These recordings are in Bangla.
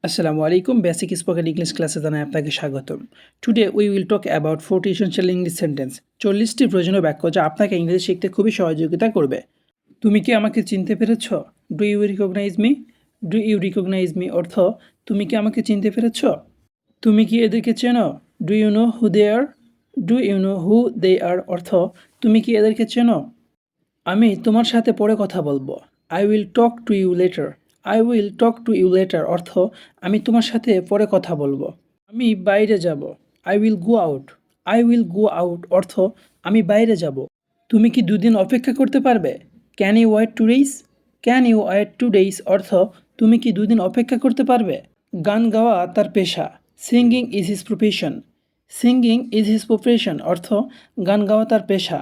Assalamu alaikum. Basic spoken English ক্লাসে জানাই আপনাকে স্বাগতম। Today we will talk about 40 essential English sentence 40টি প্রয়োজনীয় বাক্য যা আপনাকে ইংরেজি শিখতে খুবই সহযোগিতা করবে। তুমি কি আমাকে চিনতে পেরেছ? Do you recognize me? Do you recognize me অর্থ তুমি কি আমাকে চিনতে পেরেছ? তুমি কি এদেরকে চেনো? Do you know who they are? Do you know who they are অর্থ তুমি কি এদেরকে চেনো? আমি তোমার সাথে পরে কথা বলবো। I will talk to you later. I will talk to you later অর্থ আমি তোমার সাথে পরে কথা বলবো। আমি বাইরে যাব। I will go out. I will go out অর্থ আমি বাইরে যাব। তুমি কি দুদিন অপেক্ষা করতে পারবে? Can you wait 2 days? Can you wait 2 days অর্থ তুমি কি দুদিন অপেক্ষা করতে পারবে? গান গাওয়া তার পেশা। Singing is his profession. Singing is his profession অর্থ গান গাওয়া তার পেশা।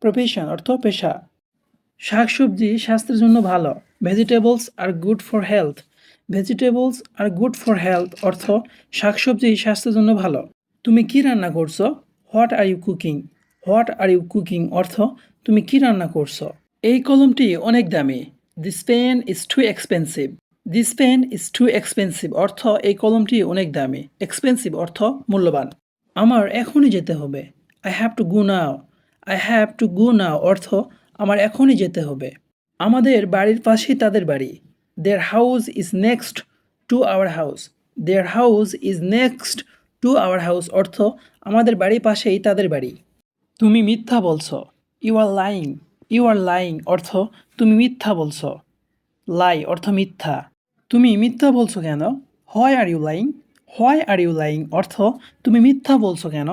প্রফেশন অর্থ পেশা। শাকসবজি স্বাস্থ্যের জন্য ভালো। Vegetables are good for health. Vegetables are good for health অর্থ শাকসবজি স্বাস্থ্যের জন্য ভালো। তুমি কি রান্না করছো? What are you cooking? What are you cooking অর্থ তুমি কি রান্না করছো? এই কলমটি অনেক দামি। This pen is too expensive. This pen is too expensive অর্থ এই কলমটি অনেক দামি। এক্সপেন্সিভ অর্থ মূল্যবান। আমার এখনই যেতে হবে। I have to go now. I have to go now অর্থ আমার এখনই যেতে হবে। আমাদের বাড়ির পাশেই তাদের বাড়ি। Their house is next to our house. Their house is next to our house অর্থ আমাদের বাড়ির পাশেই তাদের বাড়ি। তুমি মিথ্যা বলছো। You are lying. You are lying অর্থ তুমি মিথ্যা বলছো। লাই অর্থ মিথ্যা। তুমি মিথ্যা বলছো কেন? Why are you lying? Why are you lying অর্থ তুমি মিথ্যা বলছো কেন?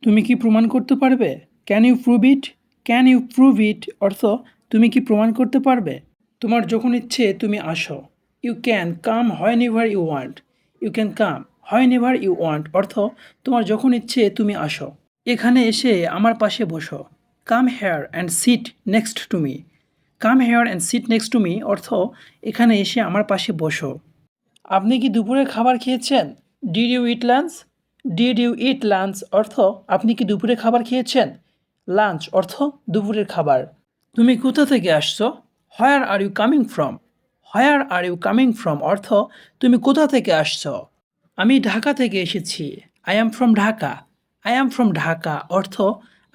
তুমি কি প্রমাণ করতে পারবে? Can you prove it? Can you prove it অর্থ তুমি কি প্রমাণ করতে পারবে? তোমার যখন ইচ্ছে তুমি আসো। You can come whenever you want. You can come whenever you want অর্থ তোমার যখন ইচ্ছে তুমি আসো। এখানে এসে আমার পাশে বসো। Come here and sit next to me. Come here and sit next to me অর্থ এখানে এসে আমার পাশে বসো। আপনি কি দুপুরের খাবার খেয়েছেন? Did you eat lunch? Did you eat lunch অর্থ আপনি কি দুপুরে খাবার খেয়েছেন? লাঞ্চ অর্থ দুপুরের খাবার। তুমি কোথা থেকে আসছো? Where are you coming from? Where are you coming from অর্থ তুমি কোথা থেকে আসছো? আমি ঢাকা থেকে এসেছি। I am from Dhaka. I am from Dhaka অর্থ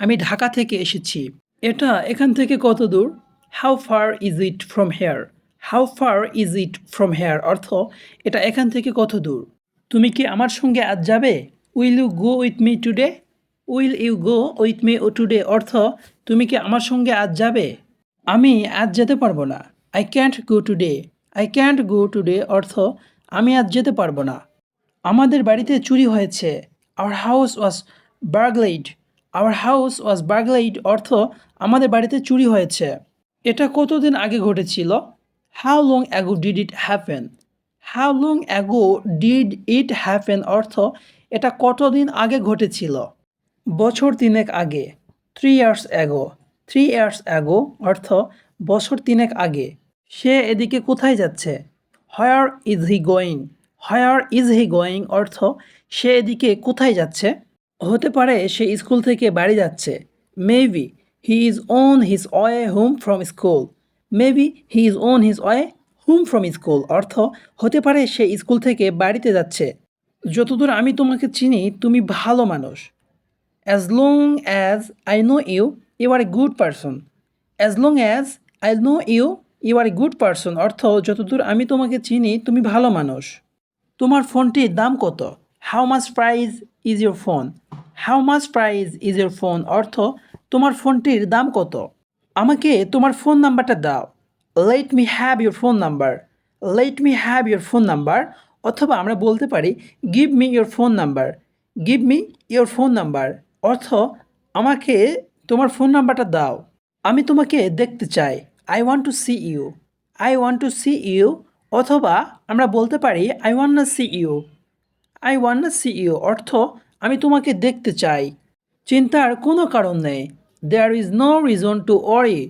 আমি ঢাকা থেকে এসেছি। এটা এখান থেকে কত দূর? How far is it from here? How far is it from here অর্থ এটা এখান থেকে কত দূর? তুমি কি আমার সঙ্গে আজ যাবে? Will you go with me today? Will you go with me today অর্থ তুমি কি আমার সঙ্গে আজ যাবে? আমি আজ যেতে পারবো না। I can't go today. I can't go today অর্থ আমি আজ যেতে পারবো না। আমাদের বাড়িতে চুরি হয়েছে। Our house was burgled. Our house was burgled অর্থ আমাদের বাড়িতে চুরি হয়েছে। এটা কতদিন আগে ঘটেছিল? How long ago did it happen? How long ago did it happen অর্থ এটা কতদিন আগে ঘটেছিল। বছর তিনেক আগে। 3 years ago। 3 years ago অর্থ বছর তিনেক আগে। সে এদিকে কোথায় যাচ্ছে? Where is he going? Where is he going অর্থ সে এদিকে কোথায় যাচ্ছে? হতে পারে সে স্কুল থেকে বাড়ি যাচ্ছে। Maybe he is on his way home from school. Maybe he is on his way home from school অর্থ হতে পারে সে স্কুল থেকে বাড়িতে যাচ্ছে। যতদূর আমি তোমাকে চিনি তুমি ভালো মানুষ। As long as I know you, you are a good person. As long as I know you, you are a good person অর্থ যতদূর আমি তোমাকে চিনি তুমি ভালো মানুষ। তোমার ফোনটির দাম কত? How much price is your phone? How much price is your phone অর্থ তোমার ফোনটির দাম কত? আমাকে তোমার ফোন নাম্বারটা দাও। Let me have your phone number. Let me have your phone number অথবা আমরা বলতে পারি give me your phone number. Give me your phone number অর্থ আমাকে তোমার ফোন নাম্বারটা দাও। আমি তোমাকে দেখতে চাই। I want to see you. I want to see you অথবা আমরা বলতে পারি আই ওয়ান্ট না সি ইউ। আই ওয়ান্ট না সি ইউ অর্থ আমি তোমাকে দেখতে চাই। চিন্তার কোনো কারণ নেই। There is no reason to worry.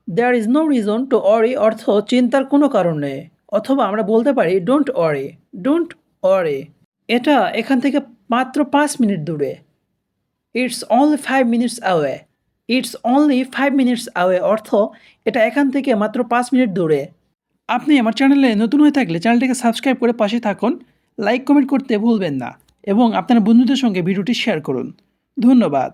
There is no reason to worry অর্থ চিন্তার কোনো কারণ নেই অথবা আমরা বলতে পারি ডোন্ট ওয়ারি। Don't worry. এটা এখান থেকে মাত্র 5 মিনিট দূরে। It's only 5 minutes away. It's only 5 minutes away অর্থ এটা এখান থেকে মাত্র 5 মিনিট দূরে। আপনি আমার চ্যানেলে নতুন হয়ে থাকলে চ্যানেলটিকে সাবস্ক্রাইব করে পাশে থাকুন, লাইক কমেন্ট করতে ভুলবেন না এবং আপনার বন্ধুদের সঙ্গে ভিডিওটি শেয়ার করুন। ধন্যবাদ।